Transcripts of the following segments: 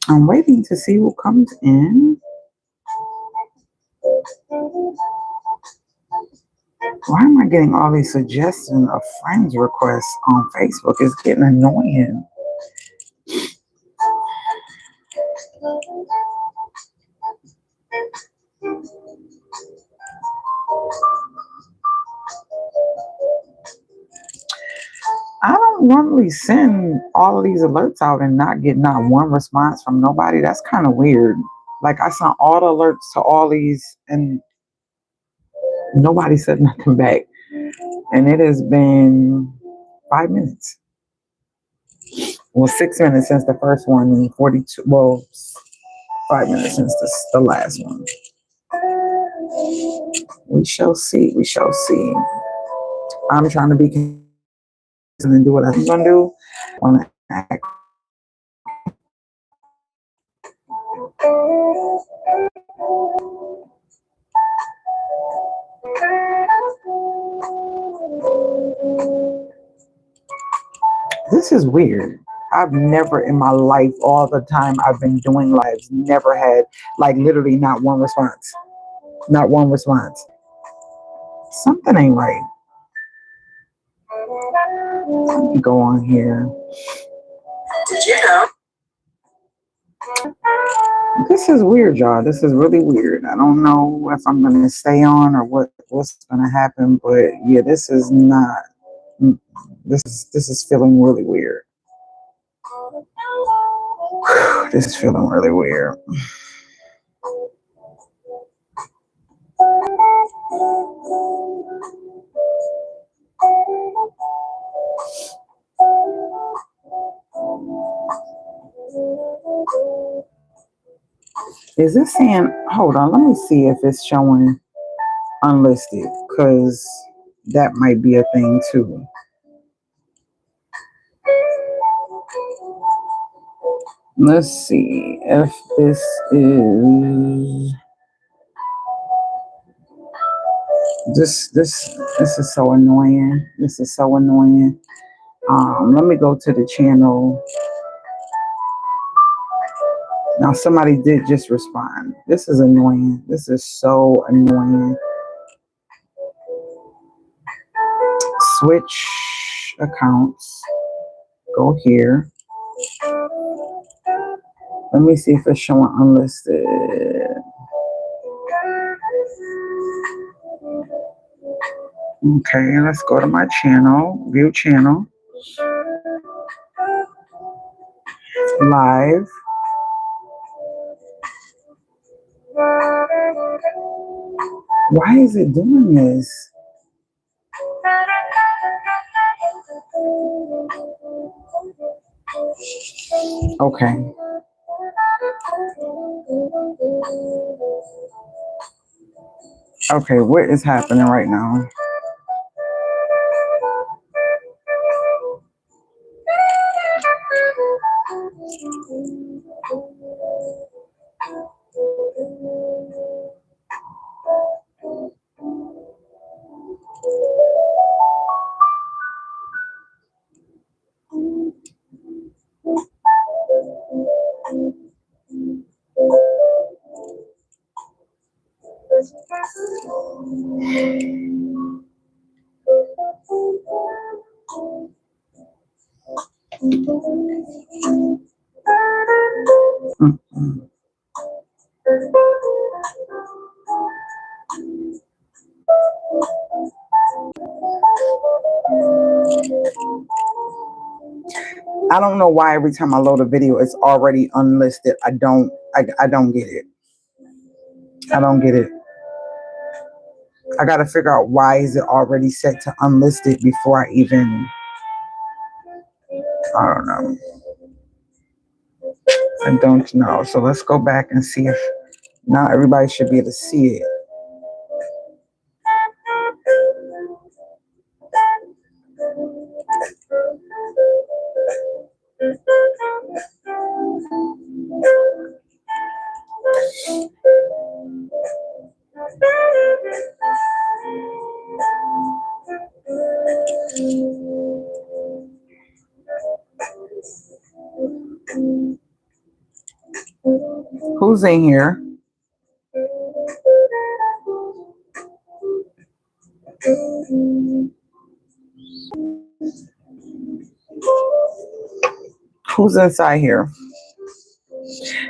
I'm waiting to see who comes in. Why am I getting all these suggestions of friends requests on Facebook? It's getting annoying. I don't normally send all of these alerts out and not get not one response from nobody. That's kind of weird. Like I sent all the alerts to all these and nobody said nothing back. And it has been 5 minutes. Well, 6 minutes since the first one and 42. Well, 5 minutes since the last one. We shall see. We shall see. I'm trying to be consistent and do what I'm going to do. On act. This is weird. I've never in my life, all the time I've been doing lives, never had, like, literally not one response. Not one response. Something ain't right. Let me go on here. Did you know? This is weird, y'all. This is really weird. I don't know if I'm going to stay on or what's going to happen, but yeah, this is not. This is feeling really weird. This is feeling really weird. Is this saying, hold on, let me see if it's showing unlisted, because that might be a thing too. Let's see if this is this is so annoying. This is so annoying. Let me go to the channel. Now somebody did just respond. This is annoying. This is so annoying. Switch accounts. Go here. Let me see if it's showing unlisted. Okay, let's go to my channel. View channel. Live. Why is it doing this? Okay. Okay, what is happening right now? I don't know why every time I load a video, it's already unlisted. I don't get it. I don't get it. I got to figure out why is it already set to unlisted before I even, I don't know. I don't know. So let's go back and see if now everybody should be able to see it. Who's in here? Who's inside here?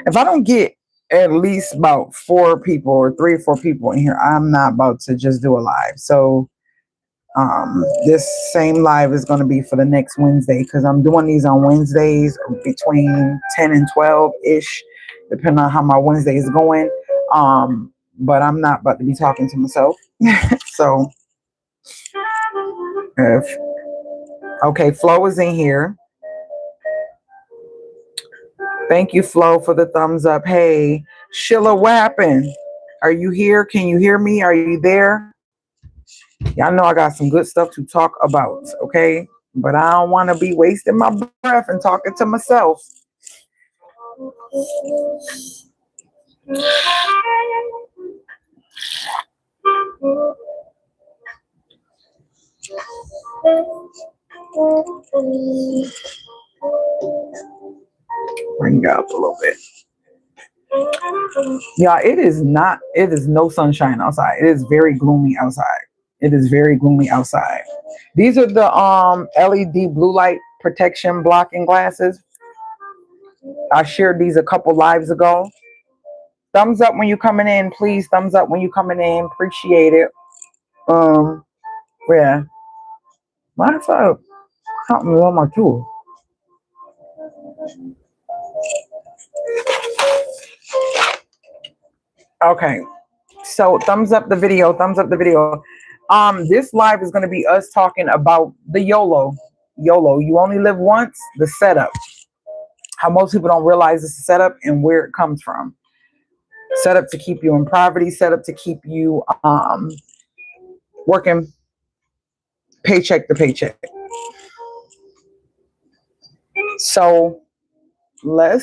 If I don't get at least about 4 people or 3 or 4 people in here, I'm not about to just do a live. So this same live is going to be for the next Wednesday, because I'm doing these on Wednesdays between 10 and 12 ish, depending on how my Wednesday is going. But I'm not about to be talking to myself. So okay, Flo is in here. Thank you, Flo, for the thumbs up. Hey, Sheila, what happened? Are you here? Can you hear me? Are you there? Y'all know I got some good stuff to talk about, okay? But I don't want to be wasting my breath and talking to myself. Bring it up a little bit. Yeah, it is no sunshine outside. It is very gloomy outside. It is very gloomy outside. These are the LED blue light protection blocking glasses. I shared these a couple lives ago. Thumbs up when you're coming in, please. Thumbs up when you're coming in. Appreciate it. Yeah. What's up? Something on my tool. Okay. So thumbs up the video. Thumbs up the video. This live is going to be us talking about the YOLO. YOLO. You only live once. The setup. How most people don't realize it's a setup and where it comes from. Set up to keep you in poverty. Set up to keep you working paycheck to paycheck. So I'm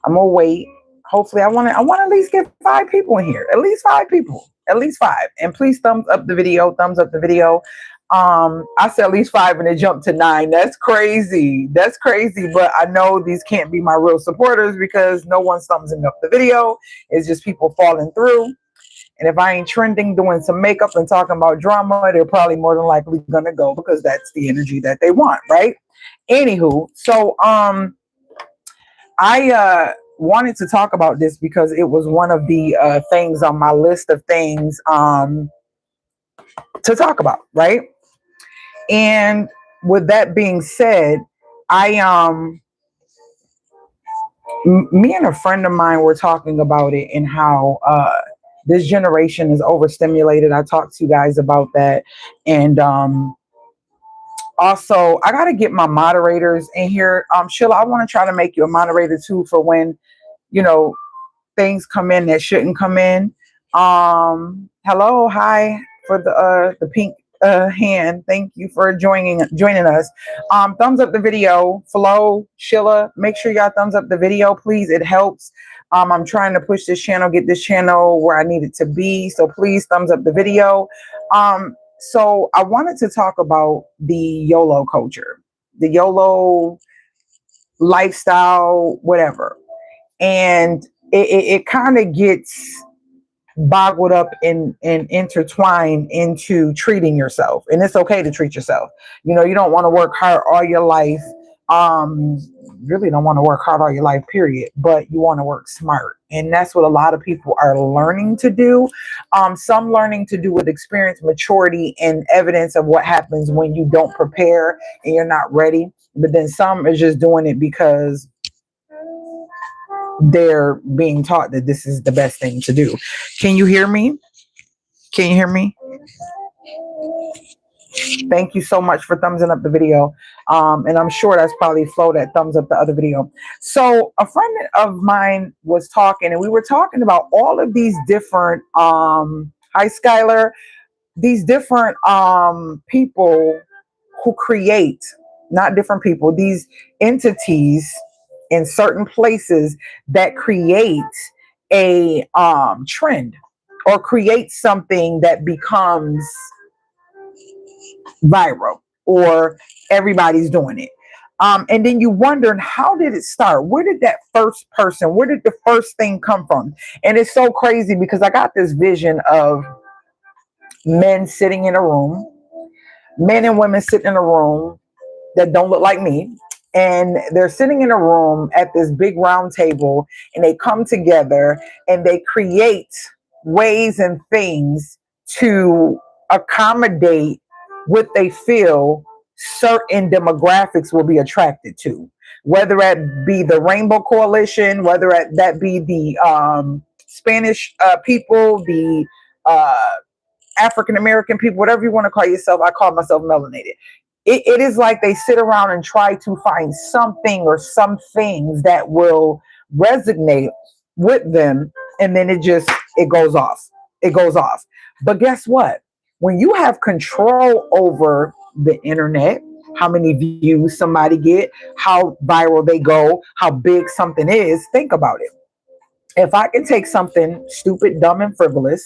gonna wait. Hopefully, I want to at least get 5 people in here. At least 5 people. At least 5. And please thumbs up the video. Thumbs up the video. I said at least 5 and it jumped to 9. That's crazy. That's crazy. But I know these can't be my real supporters because no one's thumbsing up the video. It's just people falling through. And if I ain't trending, doing some makeup and talking about drama, they're probably more than likely gonna go because that's the energy that they want, right? Anywho, so I wanted to talk about this because it was one of the things on my list of things to talk about, right? And with that being said, me and a friend of mine were talking about it and how this generation is overstimulated. I talked to you guys about that. And also, I got to get my moderators in here. Sheila, I want to try to make you a moderator too for when, things come in that shouldn't come in. Hello, hi for the pink hand. Thank you for joining us. Thumbs up the video. Flo, Sheila, make sure y'all thumbs up the video, please. It helps. I'm trying to push this channel, get this channel where I need it to be. So please thumbs up the video. So I wanted to talk about the YOLO culture, the YOLO lifestyle, whatever. And it kind of gets boggled up and intertwined into treating yourself. And it's okay to treat yourself. You don't want to work hard all your life. Really don't want to work hard all your life, period. But you want to work smart. And that's what a lot of people are learning to do. Some learning to do with experience, maturity, and evidence of what happens when you don't prepare and you're not ready. But then some is just doing it because they're being taught that this is the best thing to do. Can you hear me? Can you hear me? Thank you so much for thumbsing up the video. And I'm sure that's probably Flo that thumbs up the other video. So a friend of mine was talking, and we were talking about all of these different, hi Skylar, these different people who create, not different people, these entities in certain places that create a trend or create something that becomes viral or everybody's doing it. And then you wondering, how did it start? Where did that first person, where did the first thing come from? And it's so crazy because I got this vision of men sitting in a room, men and women sitting in a room that don't look like me. And they're sitting in a room at this big round table, and they come together and they create ways and things to accommodate what they feel certain demographics will be attracted to, whether it be the Rainbow Coalition, whether that be the Spanish people, the African American people, whatever you want to call yourself. I call myself melanated. It is like they sit around and try to find something or some things that will resonate with them, and then it goes off. It goes off. But guess what? When you have control over the internet, how many views somebody get, how viral they go, how big something is, think about it. If I can take something stupid, dumb, and frivolous,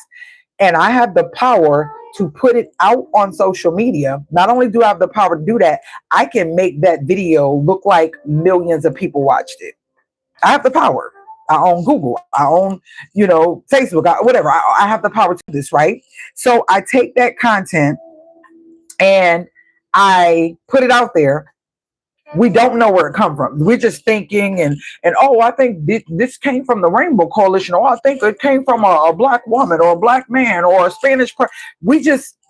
and I have the power to put it out on social media, not only do I have the power to do that, I can make that video look like millions of people watched it. I have the power. I own Google. I own, Facebook, whatever. I have the power to do this, right? So I take that content and I put it out there. We don't know where it come from. We're just thinking and oh, I think this came from the Rainbow Coalition, or I think it came from a black woman or a black man or a Spanish person.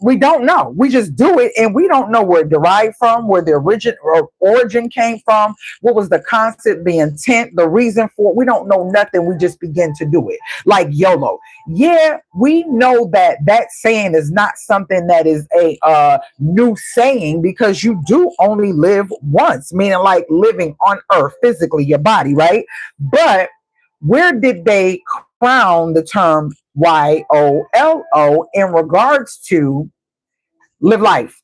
We don't know. We just do it, and we don't know where it derived from, where the origin came from, what was the concept, the intent, the reason for it. We don't know nothing. We just begin to do it. Like YOLO. Yeah, we know that saying is not something that is a new saying, because you do only live once, meaning like living on earth physically, your body, right? But where did they crown the term YOLO in regards to live life,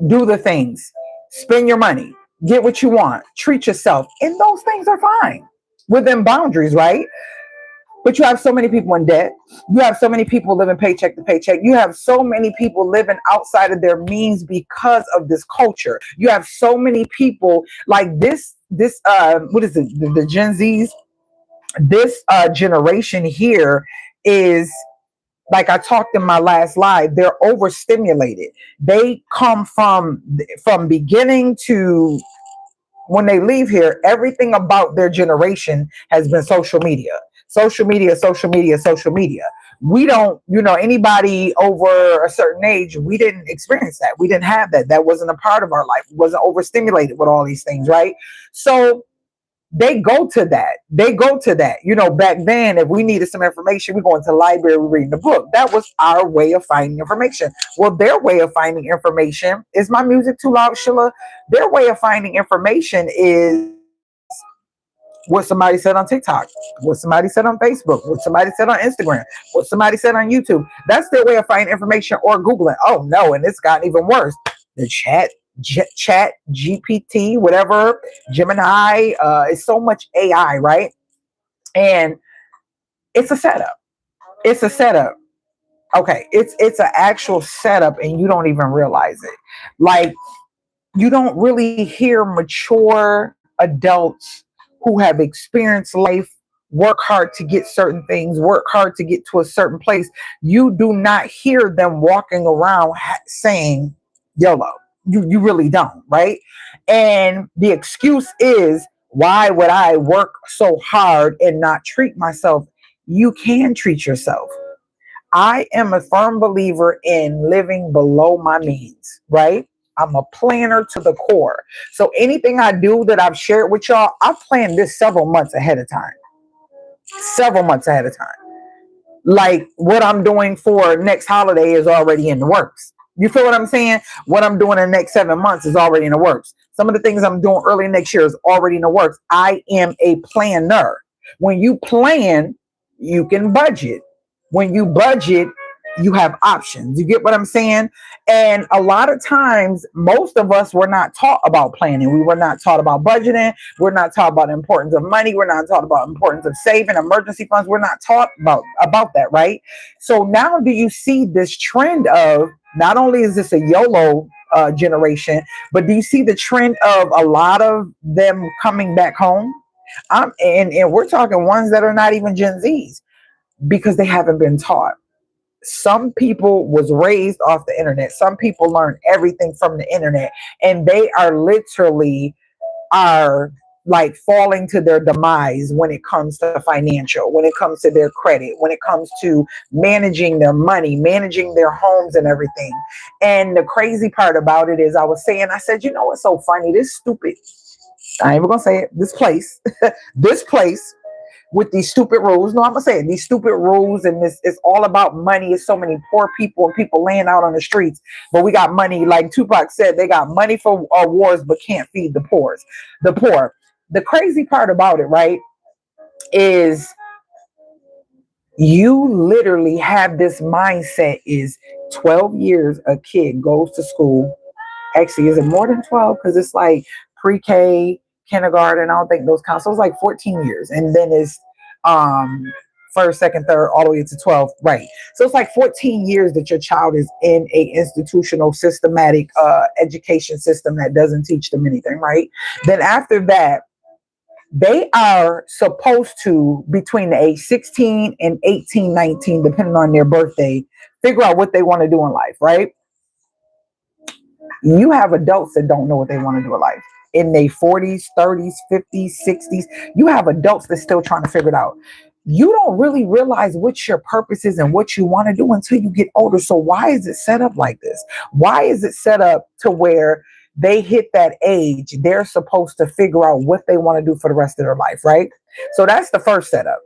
do the things, spend your money, get what you want, treat yourself, and those things are fine within boundaries, right? But you have so many people in debt. You have so many people living paycheck to paycheck. You have so many people living outside of their means because of this culture. You have so many people like this what is it? The Gen Zs. This generation here is, like I talked in my last live, they're overstimulated. They come from beginning to when they leave here, everything about their generation has been social media. Social media, social media, social media. We don't, anybody over a certain age, we didn't experience that. We didn't have that. That wasn't a part of our life. We wasn't overstimulated with all these things, right? So they go to that. Back then, if we needed some information, we go into the library, we reading the book. That was our way of finding information. Well, their way of finding information is my music too loud, Sheila. Their way of finding information is what somebody said on TikTok, what somebody said on Facebook, what somebody said on Instagram, what somebody said on YouTube. That's their way of finding information, or Googling. Oh no, and it's gotten even worse. The chat GPT, whatever, Gemini, it's so much AI, right? And it's a setup. It's a setup. Okay, it's an actual setup, and you don't even realize it. Like, you don't really hear mature adults who have experienced life work hard to get certain things, work hard to get to a certain place. You do not hear them walking around saying YOLO. You really don't, right? And the excuse is, why would I work so hard and not treat myself? You can treat yourself. I am a firm believer in living below my means, right? I'm a planner to the core. So anything I do that I've shared with y'all, I've planned this several months ahead of time. Several months ahead of time. Like what I'm doing for next holiday is already in the works. You feel what I'm saying? What I'm doing in the next 7 months is already in the works. Some of the things I'm doing early next year is already in the works. I am a planner. When you plan, you can budget. When you budget, you have options. You get what I'm saying? And a lot of times, most of us were not taught about planning. We were not taught about budgeting. We're not taught about the importance of money. We're not taught about the importance of saving, emergency funds. We're not taught about that, right? So now do you see this trend of, not only is this a YOLO generation. But do you see the trend of a lot of them coming back home? And we're talking ones that are not even Gen Zs, because they haven't been taught. Some people was raised off the internet. Some people learn everything from the internet, and they are literally are like falling to their demise when it comes to financial, when it comes to their credit, when it comes to managing their money, managing their homes and everything. And the crazy part about it is, I said, you know what's so funny? This stupid, I ain't even gonna say it, this place, this place with these stupid rules. No, I'm gonna say it, these stupid rules, and this it's all about money. It's so many poor people and people laying out on the streets, but we got money. Like Tupac said, they got money for wars, but can't feed the poor. The poor. The crazy part about it, right, is you literally have this mindset is 12 years a kid goes to school. Actually, is it more than 12? Because it's like pre-K, kindergarten. I don't think those count. So it's like 14 years. And then it's first, second, third, all the way to 12. Right. So it's like 14 years that your child is in a institutional, systematic education system that doesn't teach them anything. Right. Then after that, they are supposed to, between the age 16 and 18, 19, depending on their birthday, figure out what they want to do in life. Right. You have adults that don't know what they want to do in life. In their 40s, 30s, 50s, 60s, you have adults that's still trying to figure it out. You don't really realize what your purpose is and what you want to do until you get older. So why is it set up like this? Why is it set up to where they hit that age, they're supposed to figure out what they want to do for the rest of their life, right? So that's the first setup.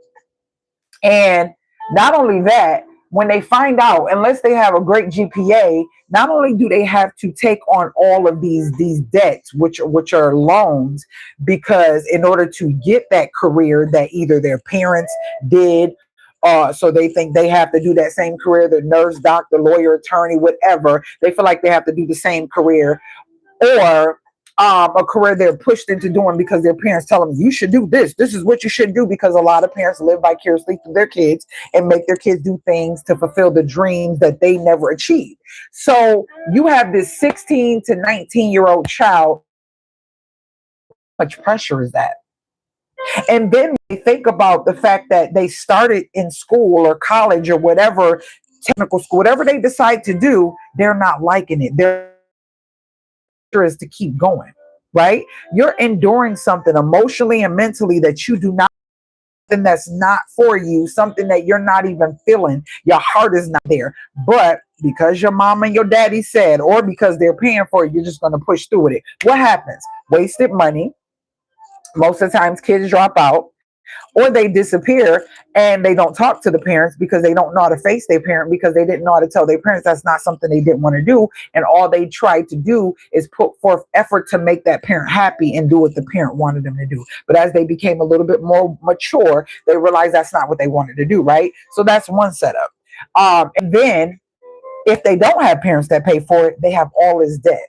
And not only that, when they find out, unless they have a great GPA, not only do they have to take on all of these debts, which are loans, because in order to get that career that either their parents did, so they think they have to do that same career, the nurse, doctor, lawyer, attorney, whatever. They feel like they have to do the same career, or a career they're pushed into doing because their parents tell them you should do this. This is what you should do, because a lot of parents live vicariously through their kids and make their kids do things to fulfill the dreams that they never achieved. So you have this 16 to 19-year-old child. How much pressure is that? And then they think about the fact that they started in school or college or whatever, technical school, whatever they decide to do, they're not liking it. Is to keep going, right? You're enduring something emotionally and mentally that you do not, something that's not for you, something that you're not even feeling. Your heart is not there. But because your mom and your daddy said, or because they're paying for it, you're just going to push through with it. What happens? Wasted money. Most of the times kids drop out, or they disappear and they don't talk to the parents because they don't know how to face their parent, because they didn't know how to tell their parents that's not something they didn't want to do. And all they tried to do is put forth effort to make that parent happy and do what the parent wanted them to do. But as they became a little bit more mature, they realized that's not what they wanted to do, right? So that's one setup. And then if they don't have parents that pay for it, they have all this debt.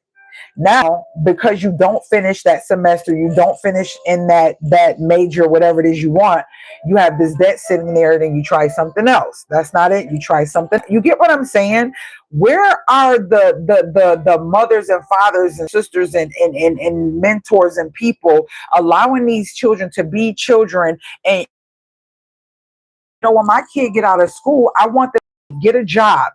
Now, because you don't finish that semester, you don't finish in that major, whatever it is you want, you have this debt sitting there, then you try something else. That's not it. You try something. You get what I'm saying? Where are the mothers and fathers and sisters and mentors and people allowing these children to be children? And when my kid get out of school, I want them to get a job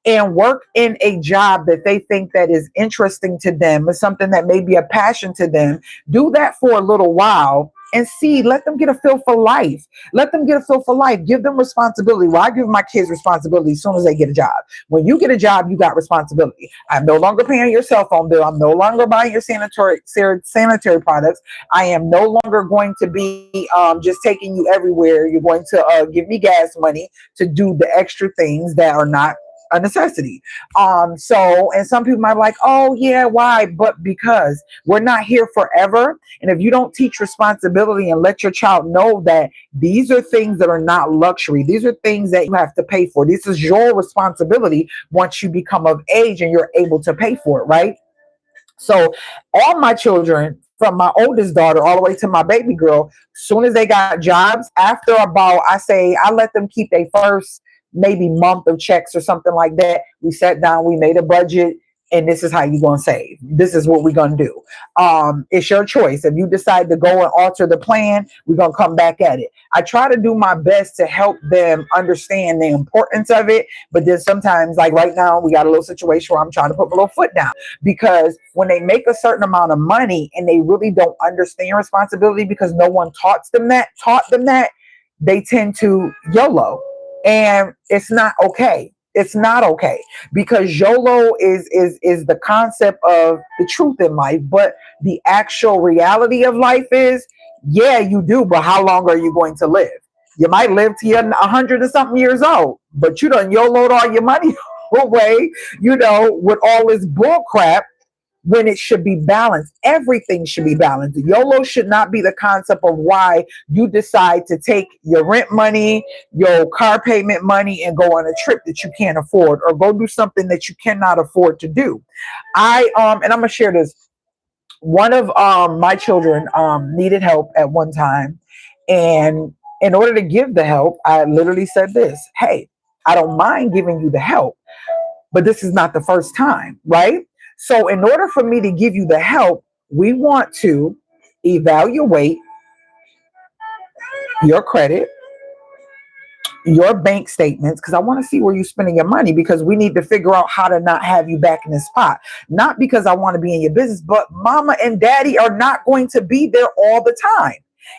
and work in a job that they think that is interesting to them, or something that may be a passion to them. Do that for a little while and see, let them get a feel for life. Let them get a feel for life. Give them responsibility. Well, I give my kids responsibility as soon as they get a job. When you get a job, you got responsibility. I'm no longer paying your cell phone bill. I'm no longer buying your sanitary products. I am no longer going to be just taking you everywhere. You're going to give me gas money to do the extra things that are not a necessity. And some people might be like, oh yeah, why? But because we're not here forever. And if you don't teach responsibility and let your child know that these are things that are not luxury, these are things that you have to pay for. This is your responsibility once you become of age and you're able to pay for it, right? So all my children, from my oldest daughter all the way to my baby girl, soon as they got jobs, after about, I let them keep their first maybe month of checks or something like that. We sat down, we made a budget. and this is how you're going to save. This is what we're going to do. It's your choice. If you decide to go and alter the plan, we're going to come back at it. I try to do my best to help them understand the importance of it. But then sometimes, like right now, we got a little situation where I'm trying to put my little foot down, because when they make a certain amount of money and they really don't understand responsibility because no one taught them that, they tend to YOLO. And it's not okay. It's not okay, because YOLO is the concept of the truth in life, but the actual reality of life is, yeah, you do, but how long are you going to live? You might live to you're 100 and something years old, but you done YOLO'd all your money away, with all this bull crap, when it should be balanced. Everything should be balanced. YOLO should not be the concept of why you decide to take your rent money, your car payment money, and go on a trip that you can't afford, or go do something that you cannot afford to do. And I'm gonna share this. One of my children needed help at one time, and in order to give the help, I literally said this: hey, I don't mind giving you the help, but this is not the first time, right? So in order for me to give you the help, we want to evaluate your credit, your bank statements, because I want to see where you're spending your money, because we need to figure out how to not have you back in this spot. Not because I want to be in your business, but mama and daddy are not going to be there all the time.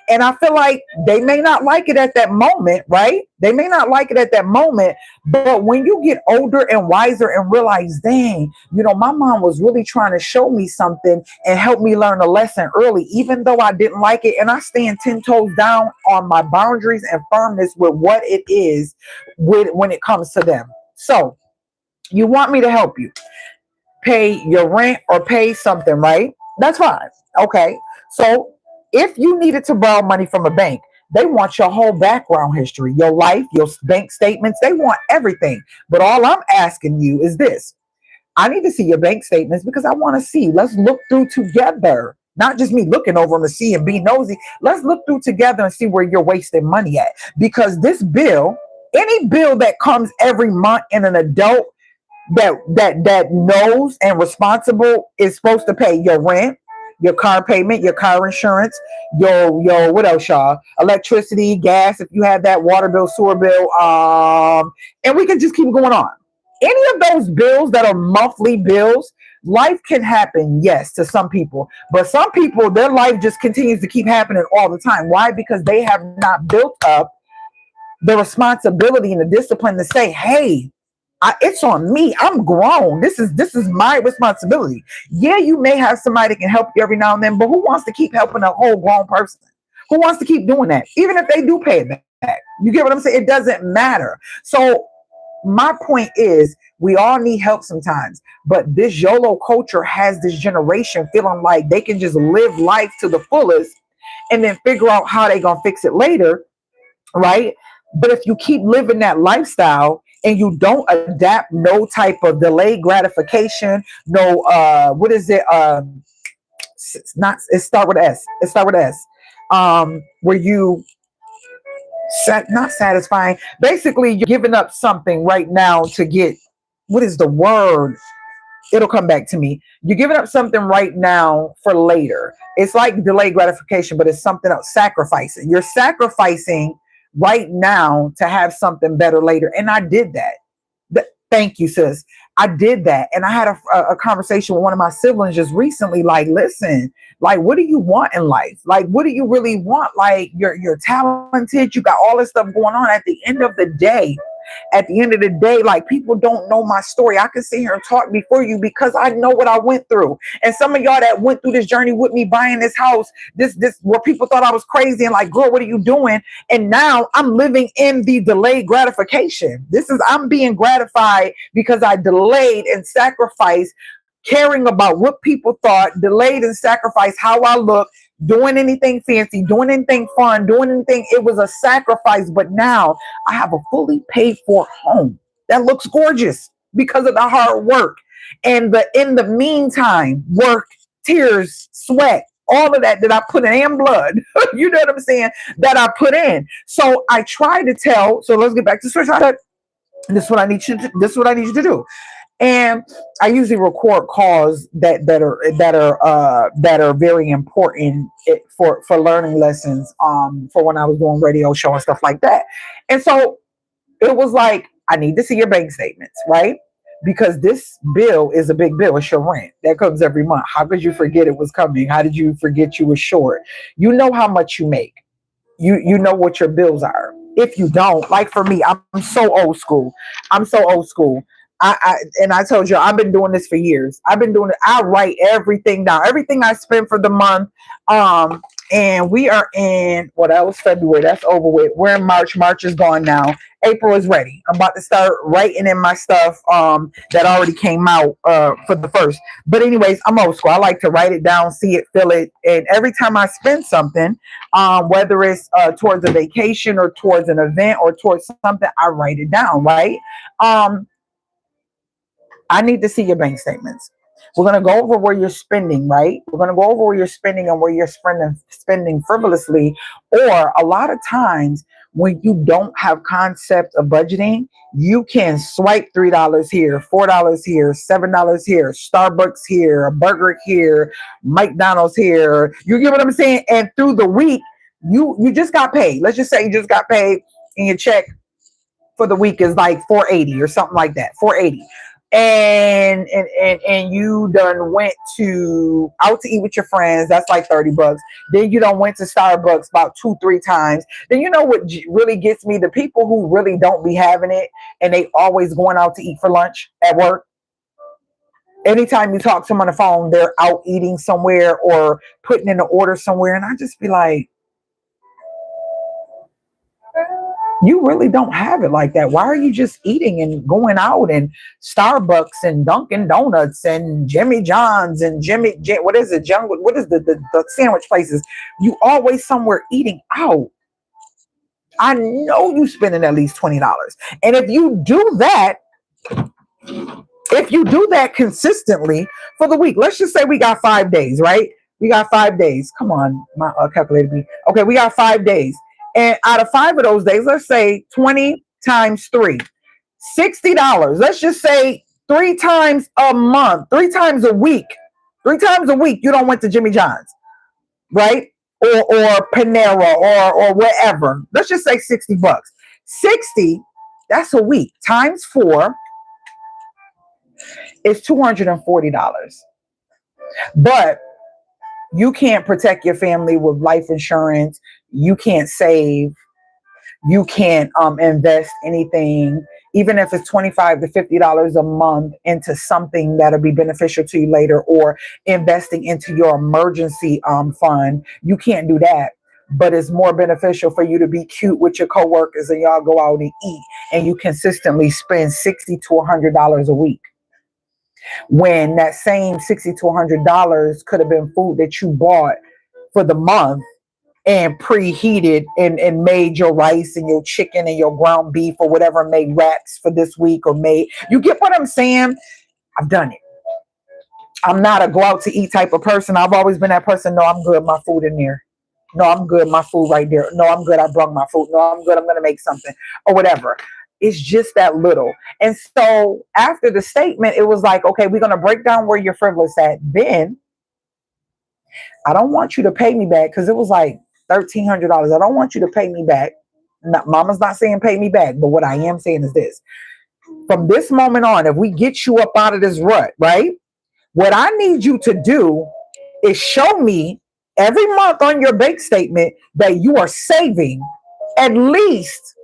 And I feel like they may not like it at that moment, right? They may not like it at that moment, but when you get older and wiser and realize, dang, my mom was really trying to show me something and help me learn a lesson early, even though I didn't like it. And I stand 10 toes down on my boundaries and firmness with what it is when it comes to them. So you want me to help you pay your rent or pay something, right? That's fine. Okay. So if you needed to borrow money from a bank, they want your whole background history, your life, your bank statements. They want everything. But all I'm asking you is this: I need to see your bank statements, because I want to see. Let's look through together. Not just me looking over them to see and be nosy. Let's look through together and see where you're wasting money at. Because this bill, any bill that comes every month in an adult that knows and responsible, is supposed to pay your rent, your car payment, your car insurance, your what else, y'all? Electricity, gas, if you have that, water bill, sewer bill, and we can just keep going on. Any of those bills that are monthly bills, life can happen, yes, to some people, but some people, their life just continues to keep happening all the time. Why? Because they have not built up the responsibility and the discipline to say, hey, it's on me. I'm grown. This is my responsibility. Yeah, you may have somebody that can help you every now and then, but who wants to keep helping a whole grown person? Who wants to keep doing that? Even if they do pay it back. You get what I'm saying? It doesn't matter. So my point is, we all need help sometimes, but this YOLO culture has this generation feeling like they can just live life to the fullest and then figure out how they're going to fix it later, right? But if you keep living that lifestyle and you don't adapt no type of delayed gratification, no, what is it? It's not, it start with S. It start with S. Where you not satisfying. Basically, you're giving up something right now to get, what is the word? It'll come back to me. You're giving up something right now for later. It's like delayed gratification, but it's something else. Sacrificing. You're sacrificing right now to have something better later. And I did that. Thank you, sis. I did that. And I had a conversation with one of my siblings just recently, like, listen, like, what do you want in life? Like, what do you really want? Like, you're talented. You got all this stuff going on. At the end of the day, like, people don't know my story. I can sit here and talk before you because I know what I went through. And some of y'all that went through this journey with me, buying this house, this where people thought I was crazy and like, girl, what are you doing? And now I'm living in the delayed gratification. I'm being gratified because I delayed and sacrificed, caring about what people thought, delayed and sacrificed how I look, doing anything fancy, doing anything fun, doing anything. It was a sacrifice, but now I have a fully paid for home that looks gorgeous because of the hard work. And in the meantime, work, tears, sweat, all of that I put in, and blood, you know what I'm saying, that I put in. So I try to tell, so let's get back to switch. This is what I need you to do. And I usually record calls that are very important for learning lessons, for when I was doing radio show and stuff like that. And so it was like, I need to see your bank statements, right? Because this bill is a big bill. It's your rent that comes every month. How could you forget it was coming? How did you forget you were short? You know how much you make. You know what your bills are. If you don't, like for me, I'm so old school. I'm so old school. I told you I've been doing this for years. I've been doing it. I write everything down, everything I spend for the month. And we are in, well, that was February. That's over with. We're in March. March is gone now. April is ready. I'm about to start writing in my stuff that already came out for the first. But anyways, I'm old school. I like to write it down, see it, feel it. And every time I spend something, whether it's towards a vacation or towards an event or towards something, I write it down, right? I need to see your bank statements. We're going to go over where you're spending, right? We're going to go over where you're spending and where you're spending frivolously. Or a lot of times when you don't have concept of budgeting, you can swipe $3 here, $4 here, $7 here, Starbucks here, a burger here, McDonald's here. You get what I'm saying? And through the week, you just got paid. Let's just say you just got paid and your check for the week is like $480 or something like that, $480. And you done went to out to eat with your friends, that's like $30. Then you done went to Starbucks about 2-3 times. Then you know what really gets me? The people who really don't be having it and they always going out to eat for lunch at work. Anytime you talk to them on the phone, they're out eating somewhere or putting in an order somewhere, and I just be like, you really don't have it like that. Why are you just eating and going out and Starbucks and Dunkin' Donuts and Jimmy John's and what is it? Jungle? What is the sandwich places? You always somewhere eating out. I know you spending at least $20. And if you do that consistently for the week, let's just say we got 5 days, right? We got 5 days. Come on, my calculator. Okay, we got 5 days. And out of 5 of those days, let's say 20 times 3, $60. Let's just say 3 times a month, 3 times a week. 3 times a week, you don't went to Jimmy John's, right? Or Panera or whatever. Let's just say $60. 60, that's a week. Times 4 is $240. But you can't protect your family with life insurance. You can't save. You can't invest anything, even if it's $25 to $50 a month into something that'll be beneficial to you later, or investing into your emergency fund. You can't do that. But it's more beneficial for you to be cute with your coworkers and y'all go out and eat, and you consistently spend $60 to $100 a week. When that same $60 to $100 could have been food that you bought for the month and preheated and made your rice and your chicken and your ground beef or whatever, made wraps for this week, or made, you get what I'm saying? I've done it. I'm not a go out to eat type of person. I've always been that person. No, I'm good. My food in there. No, I'm good. My food right there. No, I'm good. I brought my food. No, I'm good. I'm going to make something or whatever. It's just that little. And so after the statement, it was like, okay, we're going to break down where you're frivolous at. Then I don't want you to pay me back, because it was like $1,300. I don't want you to pay me back. Mama's not saying pay me back, but what I am saying is this. From this moment on, if we get you up out of this rut, right? What I need you to do is show me every month on your bank statement that you are saving at least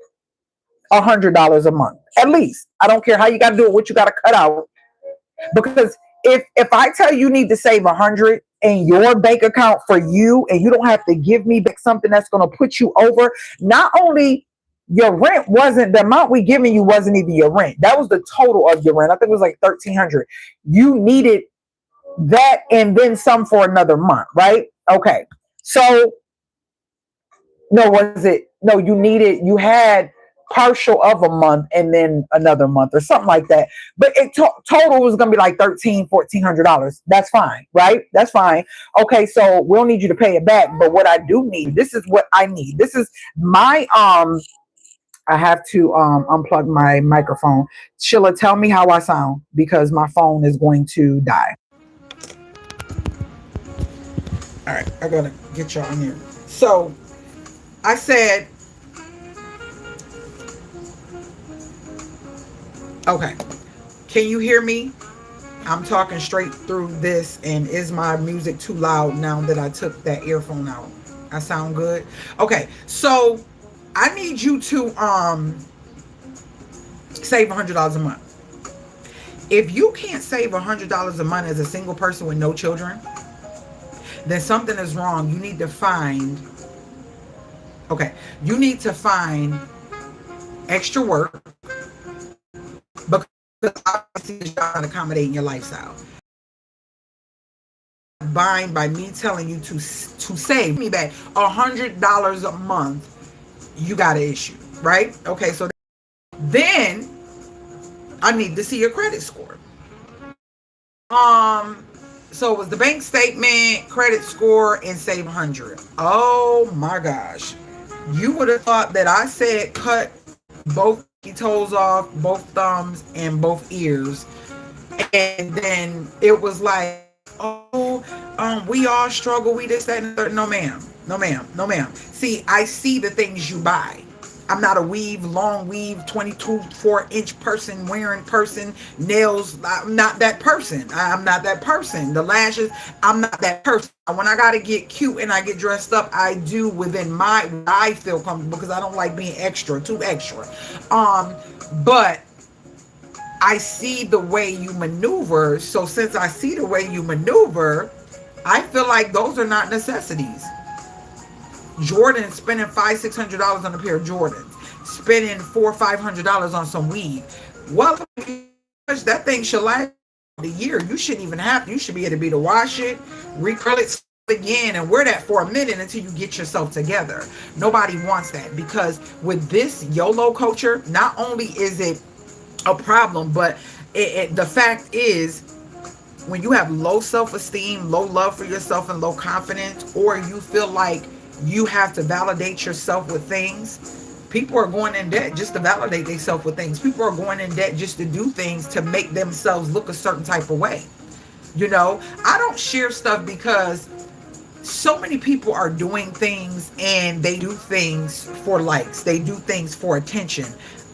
$100 a month. At least. I don't care how you got to do it, what you got to cut out. Because if I tell you need to save 100 in your bank account for you, and you don't have to give me back something that's going to put you over, not only your rent wasn't, the amount we giving you wasn't even your rent. That was the total of your rent. I think it was like $1,300. You needed that and then some for another month, right? Okay. So you had partial of a month and then another month or something like that. But it total was going to be like $1,300, $1,400. That's fine, right? That's fine. Okay, so we'll need you to pay it back. But what I do need, this is what I need. This is my I have to unplug my microphone. Sheila, tell me how I sound because my phone is going to die. All right, I gotta get y'all in here. So I said, okay, can you hear me? I'm talking straight through this, and is my music too loud now that I took that earphone out? I sound good? Okay, so I need you to save $100 a month. If you can't save $100 a month as a single person with no children, then something is wrong. You need to find extra work, because obviously it's not accommodating your lifestyle. Bind by me telling you to save me back $100 a month, you got an issue, right? Okay, so then I need to see your credit score. So it was the bank statement, credit score, and save 100. Oh my gosh. You would have thought that I said cut both toes off, both thumbs, and both ears. And then it was like, oh, we all struggle, we this, that, and third. No ma'am. No ma'am. No ma'am. See, I see the things you buy. I'm not a long weave, 4-inch person, wearing person, nails. I'm not that person. I'm not that person. The lashes, I'm not that person. When I got to get cute and I get dressed up, I do within I feel comfortable, because I don't like being too extra. But I see the way you maneuver. So since I see the way you maneuver, I feel like those are not necessities. Jordan spending $500-$600 on a pair of Jordans, spending $400-$500 on some weave. Well, that thing should last the year. You shouldn't even have. You should be able to wash it, recurl it again, and wear that for a minute until you get yourself together. Nobody wants that, because with this YOLO culture, not only is it a problem, but the fact is, when you have low self-esteem, low love for yourself, and low confidence, or you feel like you have to validate yourself with things, people are going in debt just to validate themselves with things. People are going in debt just to do things to make themselves look a certain type of way. You know, I don't share stuff because so many people are doing things, and they do things for likes. They do things for attention.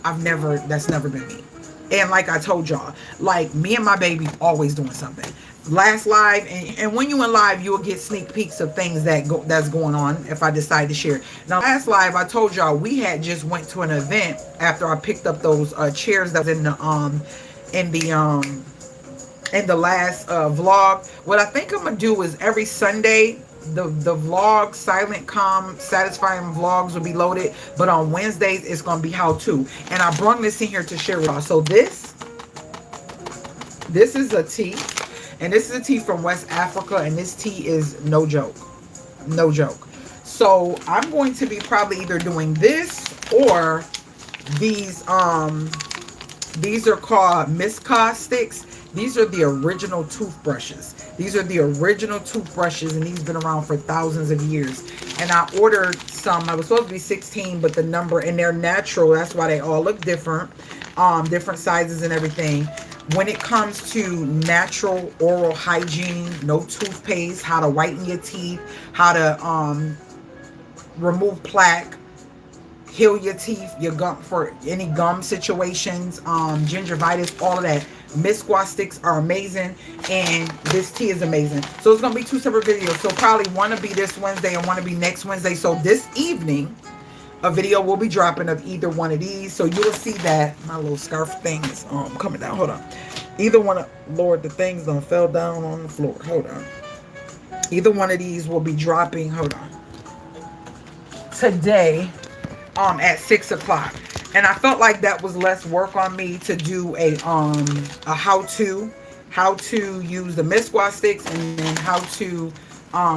That's never been me. And like I told y'all, like me and my baby always doing something. Last live, and when you in live, you'll get sneak peeks of things that's going on if I decide to share. Now, last live, I told y'all we had just went to an event after I picked up those chairs that was in the last vlog. What I think I'm gonna do is every Sunday, the vlog, silent, calm, satisfying vlogs will be loaded, but on Wednesdays it's gonna be how to. And I brought this in here to share with y'all. So this is a tea. And this is a tea from West Africa, and this tea is no joke. No joke. So I'm going to be probably either doing this or these are called Miska sticks. These are the original toothbrushes. These are the original toothbrushes, and these have been around for thousands of years. And I ordered some. I was supposed to be 16, but the number, and they're natural. That's why they all look different. Different sizes and everything. When it comes to natural oral hygiene, no toothpaste, how to whiten your teeth, how to remove plaque, heal your teeth, your gum, for any gum situations, gingivitis, all of that. Miska sticks are amazing, and this tea is amazing. So it's gonna be 2 separate videos. So probably one to be this Wednesday and one to be next Wednesday. So this evening, a video will be dropping of either one of these. So you will see that my little scarf thing is coming down. Hold on. Either one of, Lord, the things done fell down on the floor. Hold on. Either one of these will be dropping. Hold on. Today, at 6 o'clock. And I felt like that was less work on me to do a how to use the Miska sticks, and then how to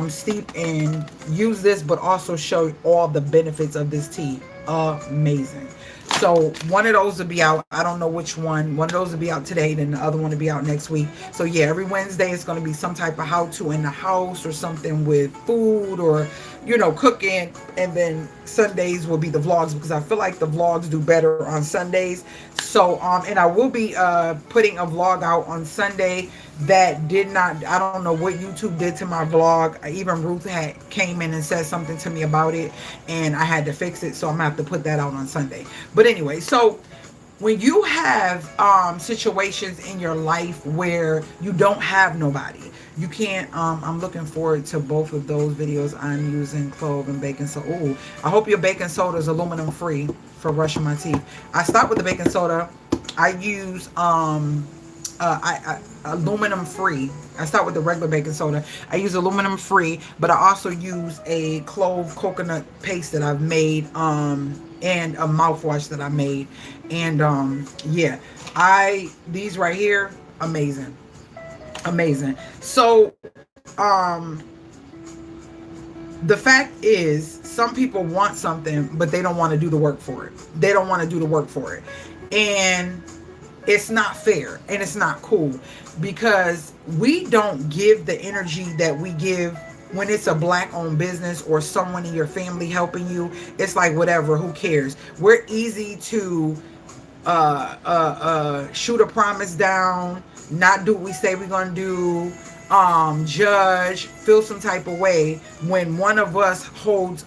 steep and use this, but also show all the benefits of this tea. Amazing. So one of those will be out. I don't know which one. One of those will be out today, then the other one will be out next week. So yeah, every Wednesday it's going to be some type of how-to in the house or something with food or, cooking. And then Sundays will be the vlogs, because I feel like the vlogs do better on Sundays. So and I will be putting a vlog out on Sunday that did not, I don't know what YouTube did to my vlog. Even Ruth had came in and said something to me about it, and I had to fix it, so I'm gonna have to put that out on Sunday. But anyway, so when you have situations in your life where you don't have nobody, you can't, I'm looking forward to both of those videos. I'm using clove and baking soda. Ooh, I hope your baking soda is aluminum free for brushing my teeth. I start with the baking soda. I use aluminum free. I start with the regular baking soda. I use aluminum free, but I also use a clove coconut paste that I've made, and a mouthwash that I made. And yeah, these right here, amazing. Amazing. So the fact is, some people want something, but they don't want to do the work for it. They don't want to do the work for it. And it's not fair, and it's not cool, because we don't give the energy that we give when it's a black owned business or someone in your family helping you. It's like, whatever, who cares? We're easy to shoot a promise down, not do what we say we're gonna do, judge, feel some type of way when one of us holds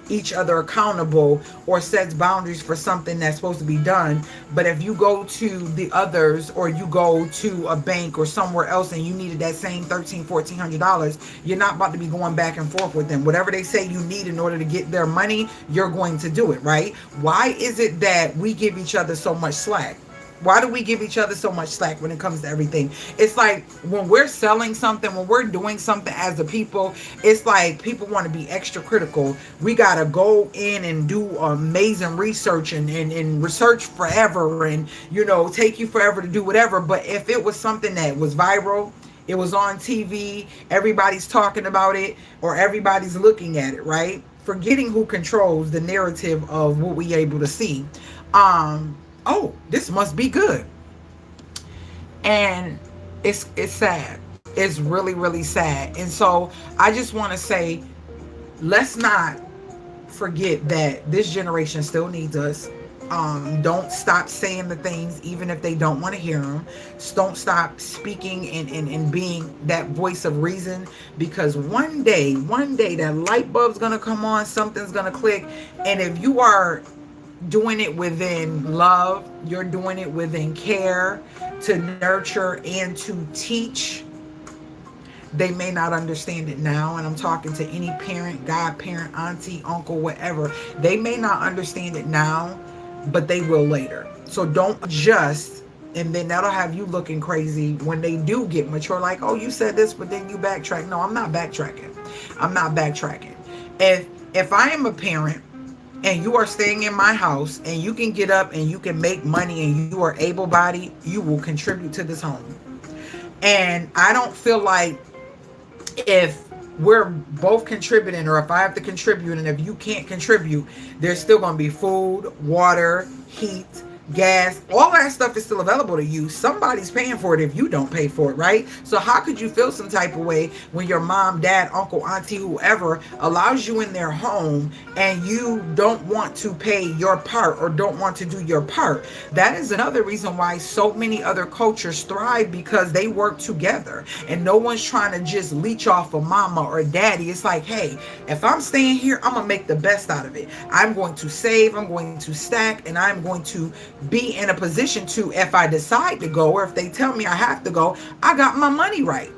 each other accountable or sets boundaries for something that's supposed to be done. But if you go to the others, or you go to a bank or somewhere else, and you needed that same $1,300-$1,400, you're not about to be going back and forth with them. Whatever they say you need in order to get their money, you're going to do it, right? Why is it that we give each other so much slack? Why do we give each other so much slack when it comes to everything? It's like when we're selling something, when we're doing something as a people, it's like people want to be extra critical. We got to go in and do amazing research and research forever, and, take you forever to do whatever. But if it was something that was viral, it was on TV, everybody's talking about it, or everybody's looking at it, right? Forgetting who controls the narrative of what we able to see. Oh, this must be good. And it's sad. It's really, really sad. And so I just want to say, let's not forget that this generation still needs us. Don't stop saying the things, even if they don't want to hear them. Don't stop speaking and being that voice of reason, because one day that light bulb's going to come on, something's going to click. And if you are doing it within love, you're doing it within care, to nurture and to teach. They may not understand it now, and I'm talking to any parent, godparent, auntie, uncle, whatever. They may not understand it now, but they will later. So don't adjust, and then that'll have you looking crazy when they do get mature. Like, oh, you said this, but then you backtrack. No, I'm not backtracking. I'm not backtracking. If I am a parent and you are staying in my house, and you can get up and you can make money and you are able-bodied, you will contribute to this home. And I don't feel like, if we're both contributing, or if I have to contribute, and if you can't contribute, there's still going to be food, water, heat, gas, all that stuff is still available to you. Somebody's paying for it if you don't pay for it, right? So how could you feel some type of way when your mom, dad, uncle, auntie, whoever allows you in their home and you don't want to pay your part or don't want to do your part? That is another reason why so many other cultures thrive, because they work together and no one's trying to just leech off of mama or daddy. It's like, hey, if I'm staying here, I'm gonna make the best out of it. I'm going to save, I'm going to stack, and I'm going to be in a position to, if I decide to go, or if they tell me I have to go, I got my money right.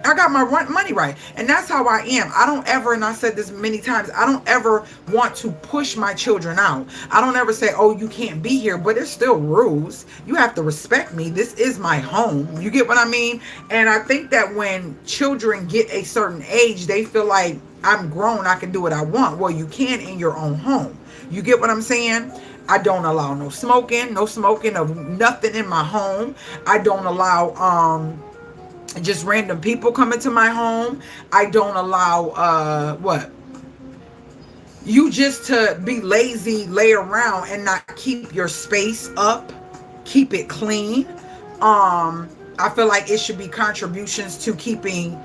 I got my money right. And that's how I am. I don't ever, and I said this many times, I don't ever want to push my children out. I don't ever say, oh, you can't be here, but there's still rules. You have to respect me. This is my home. You get what I mean? And I think that when children get a certain age, they feel like, I'm grown, I can do what I want. Well, you can in your own home. You get what I'm saying? I don't allow no smoking of nothing in my home. I don't allow just random people coming to my home. I don't allow you just to be lazy, lay around and not keep your space up, keep it clean. I feel like it should be contributions to keeping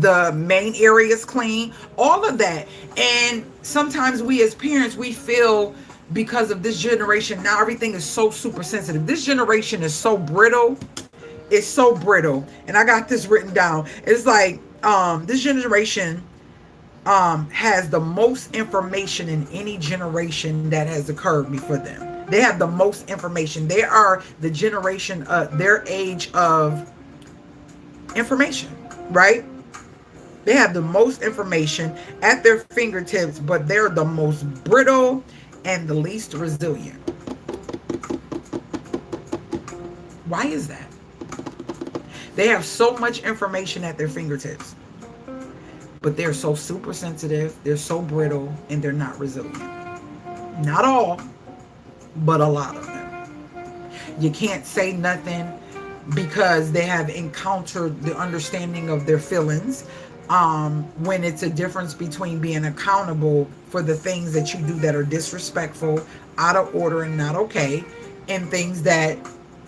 the main areas clean, all of that. And sometimes we as parents, we feel because of this generation now, everything is so super sensitive. This generation is so brittle. It's so brittle. And I got this written down. It's like this generation has the most information in any generation that has occurred before them. They have the most information. They are the generation of their age of information, right? They have the most information at their fingertips, but they're the most brittle and the least resilient. Why is that? They have so much information at their fingertips, but they're so super sensitive, they're so brittle, and they're not resilient. Not all, but a lot of them. You can't say nothing because they have encountered the understanding of their feelings. When it's a difference between being accountable for the things that you do that are disrespectful, out of order, and not okay, and things that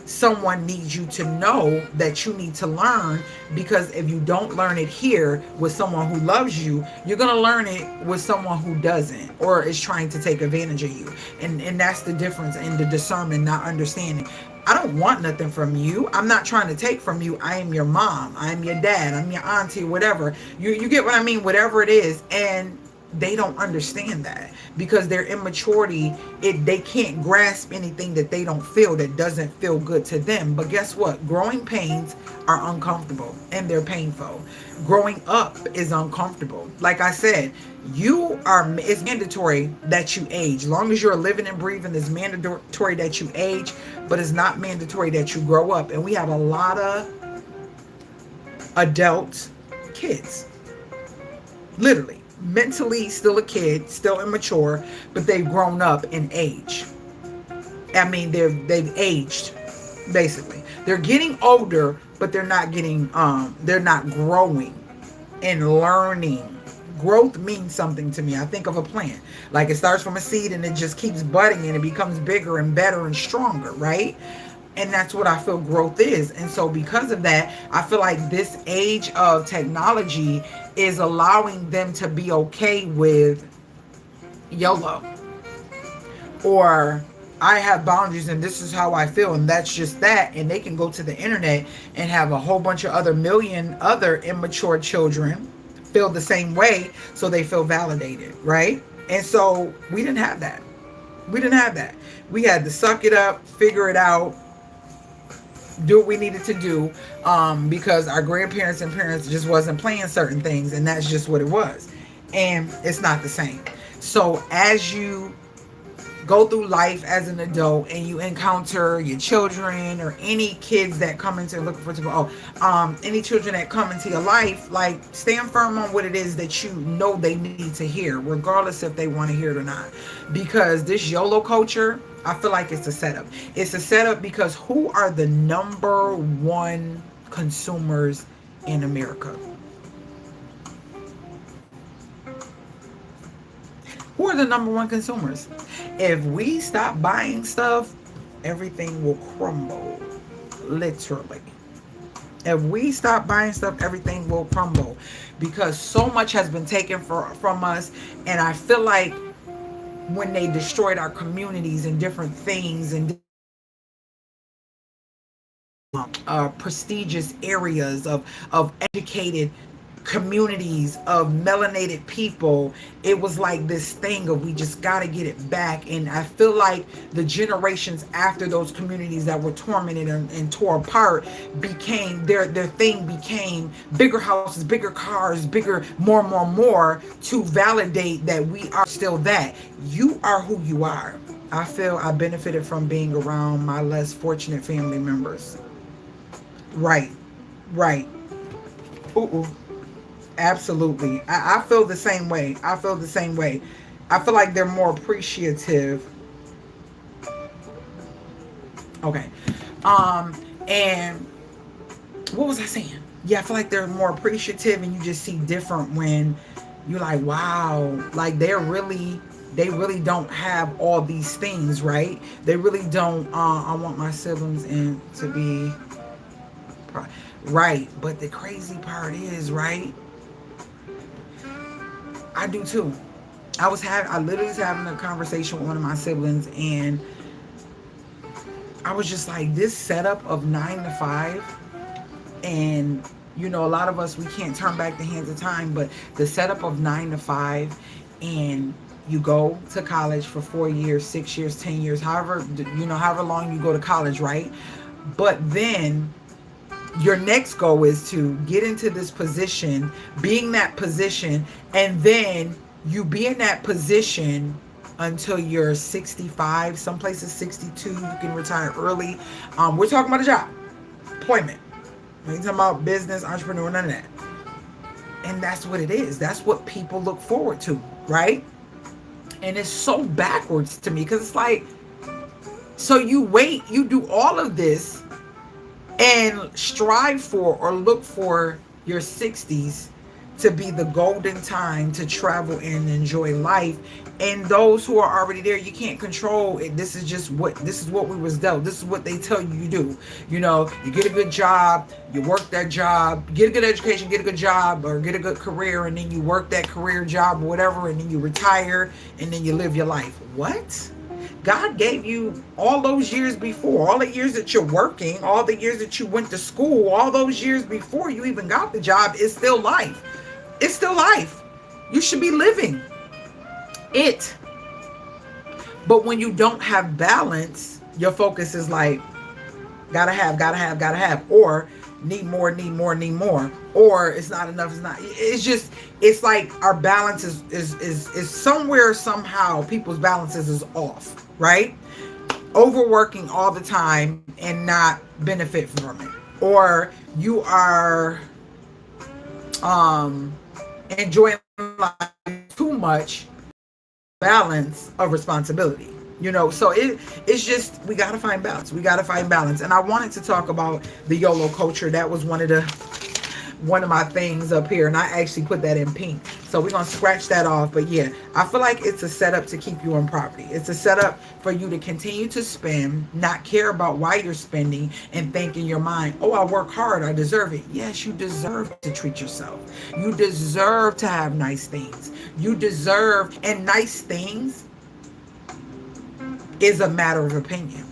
someone needs you to know that you need to learn, because if you don't learn it here with someone who loves you, you're going to learn it with someone who doesn't or is trying to take advantage of you. And that's the difference in the discernment, not understanding. I don't want nothing from you. I'm not trying to take from you. I am your mom. I'm your dad. I'm your auntie, whatever. You get what I mean? Whatever it is. And they don't understand that because their immaturity, they can't grasp anything that they don't feel, that doesn't feel good to them. But guess what? Growing pains are uncomfortable and they're painful. Growing up is uncomfortable. Like I said, it's mandatory that you age. As long as you're living and breathing, it's mandatory that you age, but it's not mandatory that you grow up. And we have a lot of adult kids, literally mentally still a kid, still immature, but they've grown up in age. I mean, they've aged, basically. They're getting older, but they're not growing and learning. Growth means something to me. I think of a plant. Like it starts from a seed and it just keeps budding and it becomes bigger and better and stronger, right? And that's what I feel growth is. And so because of that, I feel like this age of technology is allowing them to be okay with YOLO. Or I have boundaries and this is how I feel and that's just that. And they can go to the internet and have a whole bunch of million other immature children feel the same way, so they feel validated, right? And so we didn't have that. We didn't have that. We had to suck it up, figure it out, do what we needed to do, because our grandparents and parents just wasn't playing certain things, and that's just what it was. And it's not the same. So as you go through life as an adult and you encounter your children or any kids that come into looking for any children that come into your life, like stand firm on what it is that you know they need to hear, regardless if they want to hear it or not. Because this YOLO culture, I feel like it's a setup. It's a setup because who are the number one consumers in America? Who are the number one consumers? If we stop buying stuff, everything will crumble. Literally. If we stop buying stuff, everything will crumble. Because so much has been taken from us. And I feel like when they destroyed our communities and different things and prestigious areas of educated communities of melanated people, it was like this thing of we just got to get it back. And I feel like the generations after those communities that were tormented and tore apart became their thing became bigger houses, bigger cars, bigger, more to validate that we are still that. You are who you are. I feel I benefited from being around my less fortunate family members. Right. Ooh. Absolutely. I feel the same way. I feel like they're more appreciative. Okay. And what was I saying? Yeah, I feel like they're more appreciative and you just see different when you're like, wow, like they're really they really don't have all these things, right? They really don't. I want my siblings in to be right. But the crazy part is, right? I do too. I literally was having a conversation with one of my siblings, and I was just like, this setup of 9 to 5, and a lot of us, we can't turn back the hands of time, but the setup of 9 to 5, and you go to college for 4 years, 6 years, 10 years, however long you go to college, right? But then your next goal is to get into this position, being that position, and then you be in that position until you're 65. Some places 62. You can retire early. We're talking about a job, employment. We ain't talking about business, entrepreneur, none of that. And that's what it is. That's what people look forward to, right? And it's so backwards to me, because it's like, so you wait, you do all of this and strive for or look for your 60s to be the golden time to travel and enjoy life. And those who are already there, you can't control it. This is what we was dealt. This is what they tell you do. You get a good job, you work that job, get a good education, get a good job, or get a good career, and then you work that career job or whatever, and then you retire, and then you live your life. What? God gave you all those years before, all the years that you're working, all the years that you went to school, all those years before you even got the job. It's still life. It's still life. You should be living it. But when you don't have balance, your focus is like, gotta have, or need more, or it's not enough. It's like our balance is somewhere, somehow people's balances is off, right? Overworking all the time and not benefit from it, or you are enjoying life too much, balance of responsibility. So it's just, we got to find balance. And I wanted to talk about the YOLO culture. That was one of my things up here, and I actually put that in pink, so we're gonna scratch that off. But yeah, I feel like it's a setup to keep you in poverty. It's a setup for you to continue to spend, not care about why you're spending, and think in your mind, oh, I work hard, I deserve it. Yes, you deserve to treat yourself. You deserve to have nice things. And nice things is a matter of opinion,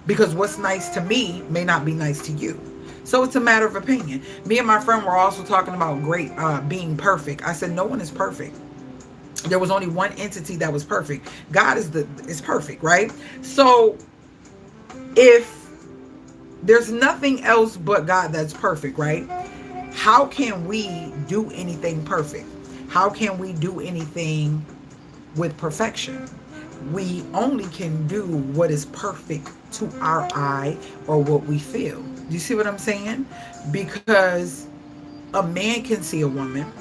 because what's nice to me may not be nice to you. So it's a matter of opinion. Me and my friend were also talking about being perfect. I said, no one is perfect. There was only one entity that was perfect. God is perfect, right? So if there's nothing else but God that's perfect, right? How can we do anything perfect? How can we do anything with perfection? We only can do what is perfect to our eye or what we feel. Do you see what I'm saying? Because a man can see a woman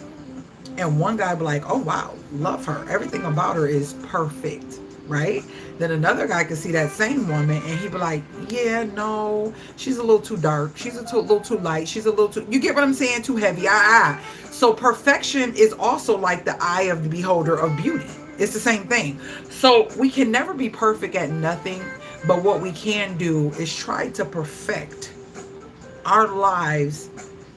and one guy be like, oh wow, love her, everything about her is perfect, right? Then another guy can see that same woman and he be like, yeah, no, she's a little too dark, she's a little too light, she's a little too, you get what I'm saying, too heavy. So perfection is also like the eye of the beholder of beauty. It's the same thing. So we can never be perfect at nothing, but what we can do is try to perfect our lives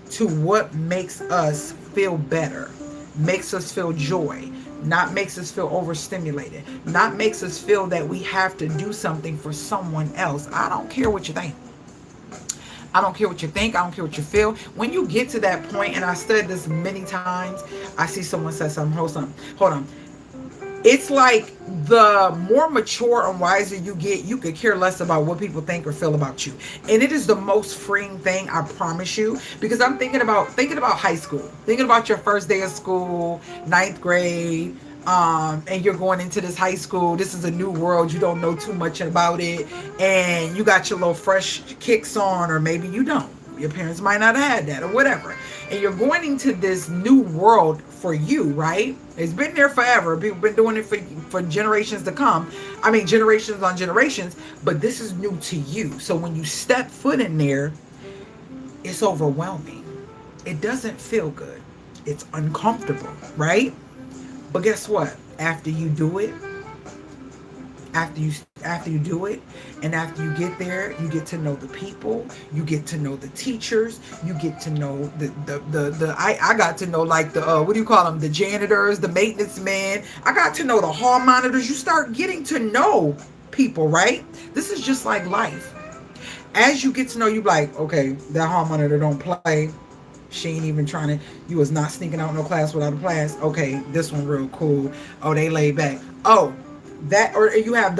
to what makes us feel better, makes us feel joy, not makes us feel overstimulated, not makes us feel that we have to do something for someone else. I don't care what you think. I don't care what you think. I don't care what you feel. When you get to that point, and I said this many times, I see someone say something, hold on. It's like the more mature and wiser you get, you could care less about what people think or feel about you. And it is the most freeing thing, I promise you. Because I'm thinking about high school. Thinking about your first day of school, 9th grade, and you're going into this high school. This is a new world. You don't know too much about it. And you got your little fresh kicks on, or maybe you don't. Your parents might not have had that or whatever. And you're going into this new world for you, right? It's been there forever. People have been doing it for generations to come. I mean, generations on generations, but this is new to you. So when you step foot in there, it's overwhelming. It doesn't feel good. It's uncomfortable, right? But guess what? after you do it, after you do it, and after you get there, you get to know the people, you get to know the teachers, you get to know I got to know, like, the what do you call them, the janitors, the maintenance men. I got to know the hall monitors. You start getting to know people, right? This is just like life. As you get to know, you like, okay, that hall monitor don't play. She ain't even trying to, you was not sneaking out no class without a class. Okay, this one real cool. Oh, they laid back. Oh, that, or you have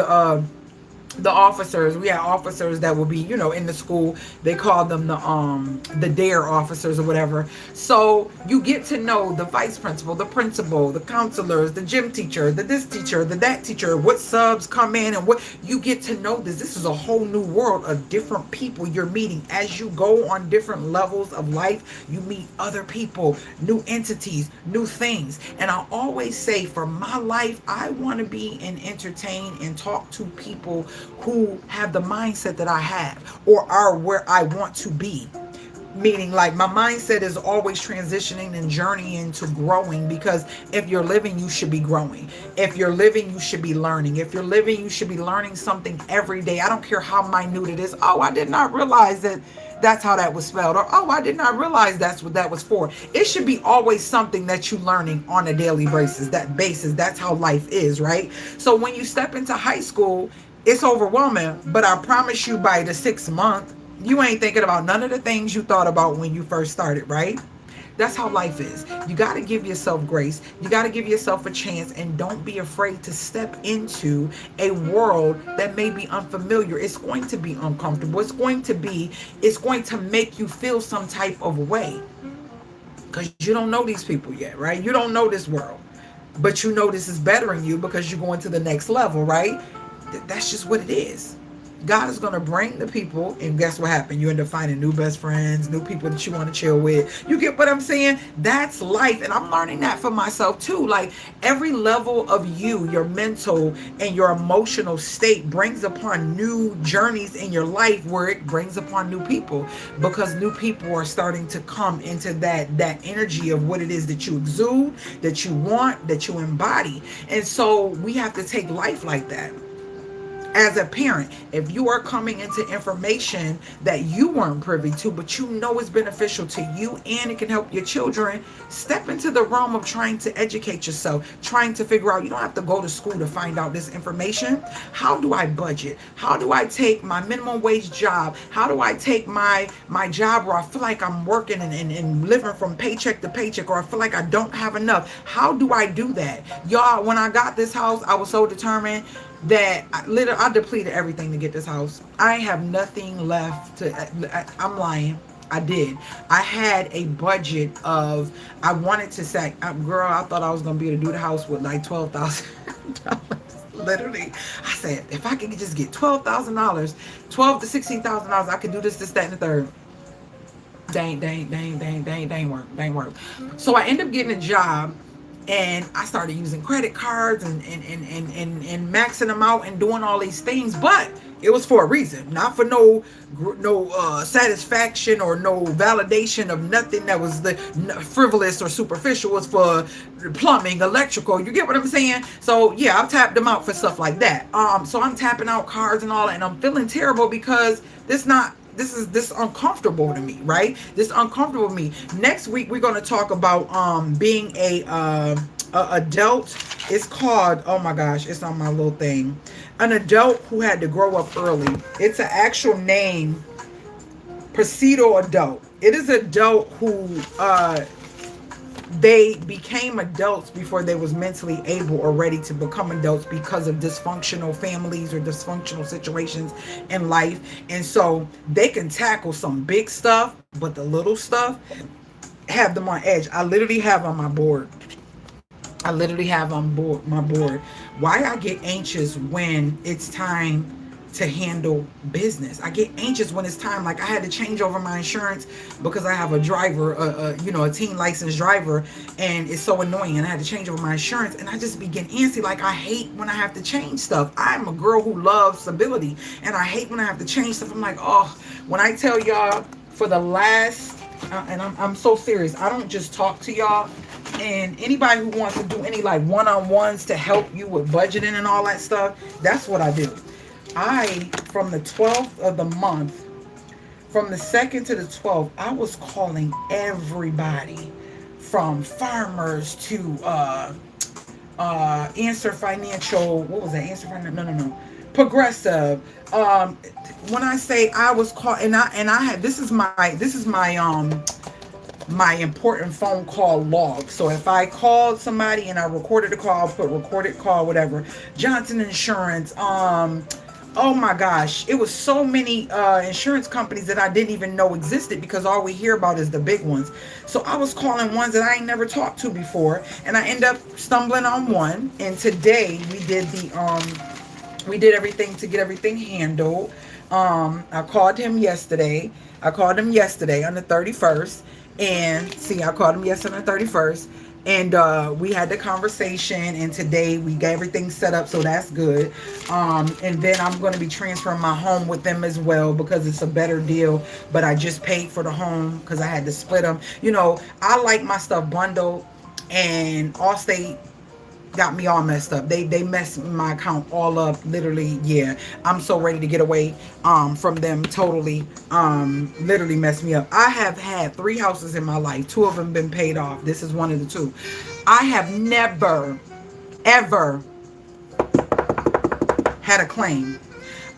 the officers. We have officers that will be, in the school. They call them the dare officers or whatever. So you get to know the vice principal, the principal, the counselors, the gym teacher, the this teacher, the that teacher, what subs come in, and what you get to know. This is a whole new world of different people you're meeting. As you go on different levels of life, you meet other people, new entities, new things. And I always say, for my life, I want to be and entertain and talk to people who have the mindset that I have, or are where I want to be. Meaning, like, my mindset is always transitioning and journeying to growing, because if you're living, you should be growing. If you're living, you should be learning. If you're living, you should be learning something every day. I don't care how minute it is. Oh, I did not realize that that's how that was spelled. Or, oh, I did not realize that's what that was for. It should be always something that you're learning on a daily basis. That's how life is, right? So when you step into high school, it's overwhelming, but I promise you, by the 6th month, you ain't thinking about none of the things you thought about when you first started, right? That's how life is. You got to give yourself grace. You got to give yourself a chance, and don't be afraid to step into a world that may be unfamiliar. It's going to be uncomfortable. It's going to make you feel some type of way, because you don't know these people yet, right? You don't know this world, but you know this is bettering you because you're going to the next level, right? That's just what it is. God is going to bring the people, and guess what happened? You end up finding new best friends, new people that you want to chill with. You get what I'm saying? That's life, and I'm learning that for myself too. Like, every level of you, your mental and your emotional state brings upon new journeys in your life, where it brings upon new people, because new people are starting to come into that energy of what it is that you exude, that you want, that you embody. And so we have to take life like that. As a parent, if you are coming into information that you weren't privy to, but you know it's beneficial to you and it can help your children, step into the realm of trying to educate yourself, trying to figure out, you don't have to go to school to find out this information. How do I budget? How do I take my minimum wage job? How do I take my job where I feel like I'm working and living from paycheck to paycheck, or I feel like I don't have enough? How do I do that? Y'all, when I got this house, I was so determined that I depleted everything to get this house. I have nothing left to, I'm lying. I did. I had a budget of, I wanted to say, girl, I thought I was going to be able to do the house with like $12,000. Literally. I said, if I could just get $12,000, $12,000 to $16,000, I could do this, that, and the third. Dang work. So I ended up getting a job, and I started using credit cards and maxing them out and doing all these things. But it was for a reason, not for no satisfaction or no validation of nothing that was the frivolous or superficial. It was for plumbing, electrical. You get what I'm saying? So yeah, I've tapped them out for stuff like that. So I'm tapping out cards and all that, and I'm feeling terrible because this is uncomfortable to me, right? This uncomfortable to me. Next week we're going to talk about being a adult. It's called, oh my gosh, it's on my little thing. An adult who had to grow up early. It's an actual name. Presido adult. It is adult who they became adults before they was mentally able or ready to become adults because of dysfunctional families or dysfunctional situations in life. And so they can tackle some big stuff, but the little stuff have them on edge. I literally have on my board. My board. Why I get anxious when it's time to handle business. I get anxious when it's time, like I had to change over my insurance because I have a driver, a teen licensed driver, and it's so annoying, and I had to change over my insurance, and I just begin antsy. Like, I hate when I have to change stuff. I'm a girl who loves stability, and I hate when I have to change stuff. I'm like, oh, when I tell y'all for the last, and I'm so serious, I don't just talk to y'all And anybody who wants to do any like one-on-ones to help you with budgeting and all that stuff, that's what I do. From the 12th of the month, from the 2nd to the 12th, I was calling everybody from farmers to Answer Financial. What was that? Answer Financial? No. Progressive. When I say I was called, and I had, this is my important phone call log. So if I called somebody and I recorded the call, I'll put recorded call, whatever. Johnson Insurance. Oh my gosh, it was so many insurance companies that I didn't even know existed, because all we hear about is the big ones. So I was calling ones that I ain't never talked to before, and I end up stumbling on one. And today we did everything to get everything handled. I called him yesterday. on the 31st. And see, I called him yesterday on the 31st. And we had the conversation, and today we got everything set up, so that's good. And then I'm going to be transferring my home with them as well, because it's a better deal. But I just paid for the home because I had to split them. You know, I like my stuff bundled, and Allstate got me all messed up. They messed my account all up, literally. Yeah, I'm so ready to get away from them totally. Literally messed me up. I have had 3 houses in my life. 2 of them been paid off. This is one of the 2. I have never ever had a claim.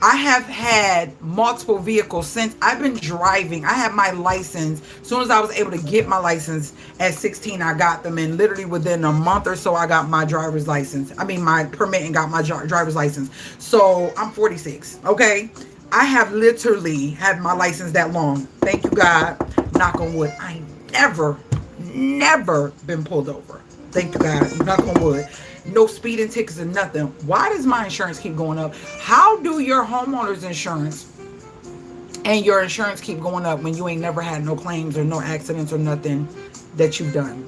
I have had multiple vehicles since I've been driving. I had my license. As soon as I was able to get my license at 16, I got them. And literally within a month or so, I got my driver's license. I mean, my permit, and got my driver's license. So I'm 46, okay? I have literally had my license that long. Thank you, God. Knock on wood. I never been pulled over. Thank you, God. Knock on wood. No speeding tickets or nothing. Why does my insurance keep going up? How do your homeowner's insurance and your insurance keep going up when you ain't never had no claims or no accidents or nothing that you've done?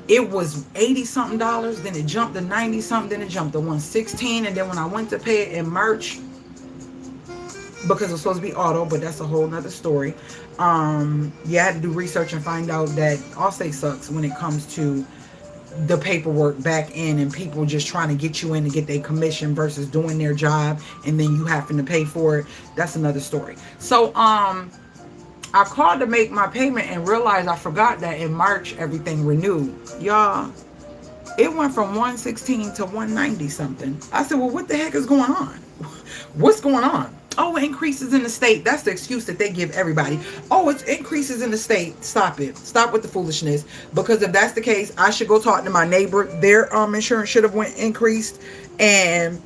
It was $80 something, then it jumped to 90 something, then it jumped to 116, and then when I went to pay it in March, because it was supposed to be auto, but that's a whole nother story. I had to do research and find out that Allstate sucks when it comes to the paperwork back in, and people just trying to get you in to get their commission versus doing their job, and then you having to pay for it. That's another story. So I called to make my payment and realized I forgot that in March everything renewed. Y'all, it went from 116 to 190 something. I said, well, what the heck is going on? What's going on? Oh, increases in the state. That's the excuse that they give everybody. Oh, it's increases in the state. Stop it. Stop with the foolishness. Because if that's the case, I should go talk to my neighbor. Their insurance should have went increased, and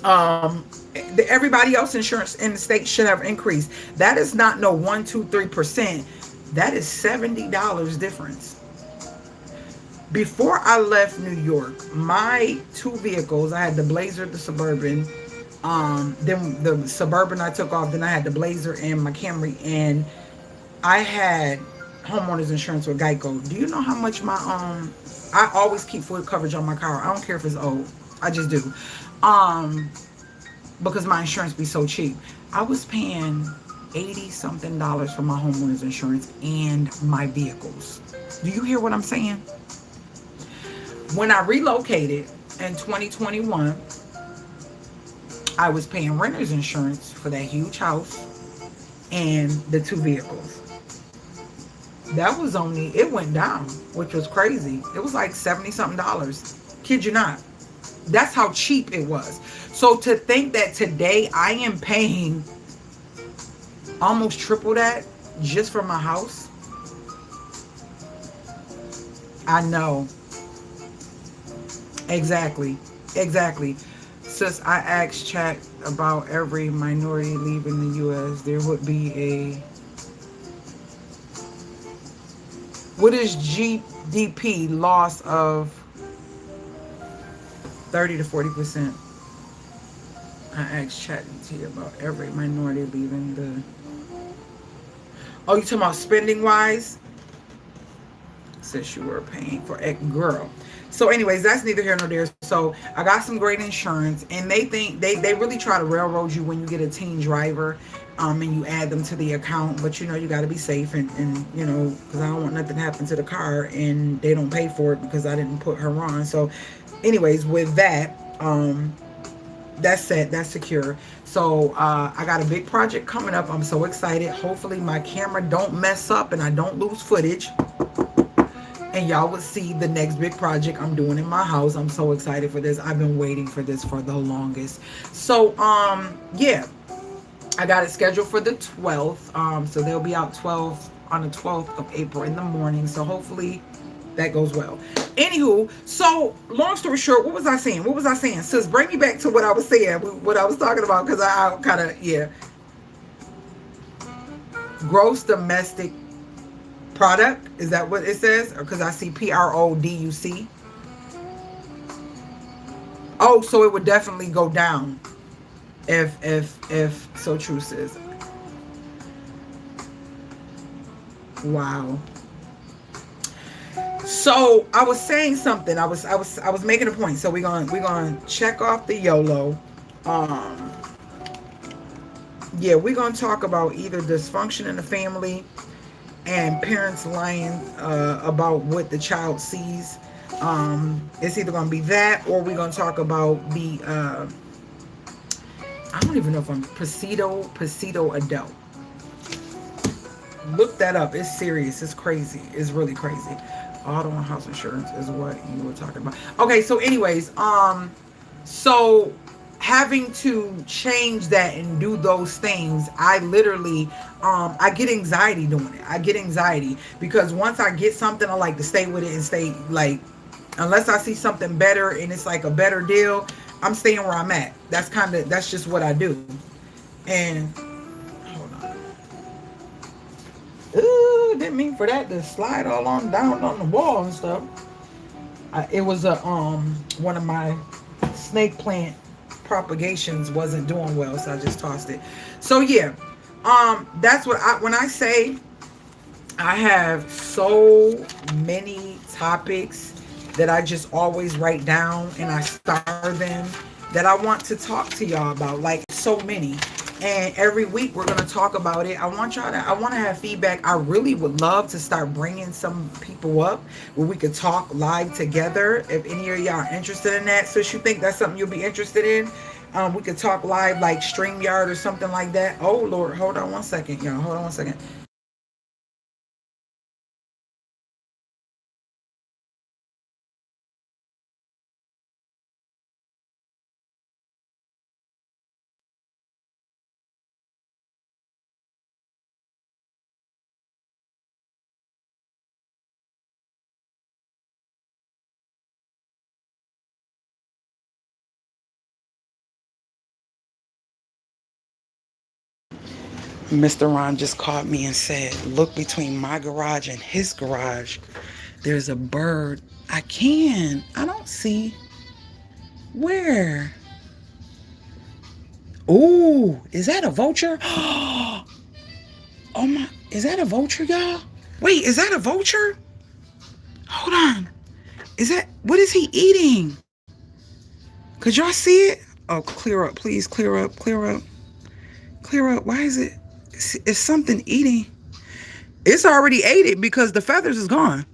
everybody else insurance in the state should have increased. That is not no 1, 2, 3%. That is $70 difference. Before I left New York, my 2 vehicles, I had the Blazer, the Suburban. Then the Suburban I took off. Then I had the Blazer and my Camry, and I had homeowners insurance with Geico. Do you know how much my I always keep full coverage on my car. I don't care if it's old. I just do. Because my insurance be so cheap. I was paying $80 something for my homeowners insurance and my vehicles. Do you hear what I'm saying? When I relocated in 2021, I was paying renter's insurance for that huge house and the 2 vehicles. That was only, it went down, which was crazy. It was like $70 something. Kid you not. That's how cheap it was. So to think that today I am paying almost triple that just for my house. I know. Exactly. Since I asked chat about every minority leaving the U.S., there would be a... What is GDP loss of 30 to 40%? I asked ChatGPT about every minority leaving the... Oh, you talking about spending wise? Since you were paying for a girl. So anyways, that's neither here nor there. So I got some great insurance, and they think they really try to railroad you when you get a teen driver, and you add them to the account. But you got to be safe, and because I don't want nothing to happen to the car, and they don't pay for it because I didn't put her on. So, anyways, with that, that's set, that's secure. So I got a big project coming up. I'm so excited. Hopefully my camera don't mess up and I don't lose footage, and y'all will see the next big project I'm doing in my house. I'm so excited for this. I've been waiting for this for the longest. So yeah, I got it scheduled for the 12th. So they'll be out on the 12th of April in the morning. So hopefully that goes well. Anywho, so long story short, what was I saying? Sis, bring me back to what I was saying, what I was talking about, because I kind of, yeah. Gross domestic product, is that what it says? Or because I see PRODUC. Oh, so it would definitely go down if so true, sis. Wow. So I was saying something. I was making a point. So we're gonna check off the YOLO. Yeah, we're gonna talk about either dysfunction in the family and parents lying about what the child sees. It's either gonna be that, or we're gonna talk about the I don't even know if I'm Pasito adult. Look that up. It's serious. It's crazy. It's really crazy. Auto and house insurance is what you were talking about. Okay, so anyways, so having to change that and do those things, I literally I get anxiety doing it. I get anxiety because once I get something, I like to stay with it and stay, like, unless I see something better and it's like a better deal, I'm staying where I'm at. That's just what I do. And ooh, didn't mean for that to slide all on down on the wall and stuff. It was a one of my snake plant propagations wasn't doing well, so I just tossed it. So yeah, that's what when I say I have so many topics that I just always write down and I star them that I want to talk to y'all about, like so many. And every week we're going to talk about it. I want to have feedback. I really would love to start bringing some people up where we could talk live together. If any of y'all are interested in that, so you think that's something you'll be interested in, we could talk live, like StreamYard or something like that. Oh Lord, hold on one second, y'all. Hold on one second. Mr. Ron just called me and said, look between my garage and his garage. There's a bird. I don't see. Where? Ooh, is that a vulture? Oh my, is that a vulture, y'all? Wait, is that a vulture? Hold on. What is he eating? Could y'all see it? Oh, clear up, please. Clear up. Why is it? Is something eating? It's already ate it because the feathers is gone.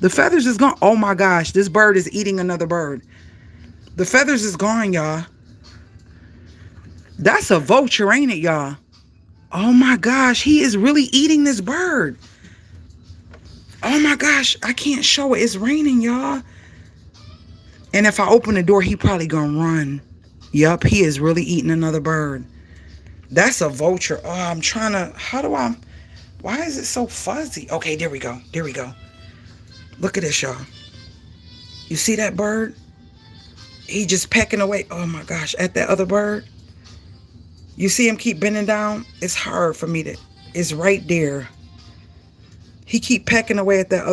The feathers is gone. Oh my gosh, this bird is eating another bird. The feathers is gone, y'all. That's a vulture, ain't it, y'all? Oh my gosh, he is really eating this bird. Oh my gosh, I can't show it. It's raining, y'all. And if I open the door, he probably gonna run. Yup, he is really eating another bird. That's a vulture. Oh, I'm trying to, why is it so fuzzy? Okay, there we go. Look at this, y'all. You see that bird? He just pecking away. Oh my gosh, at that other bird. You see him keep bending down? It's hard for me to, it's right there. He keep pecking away at that other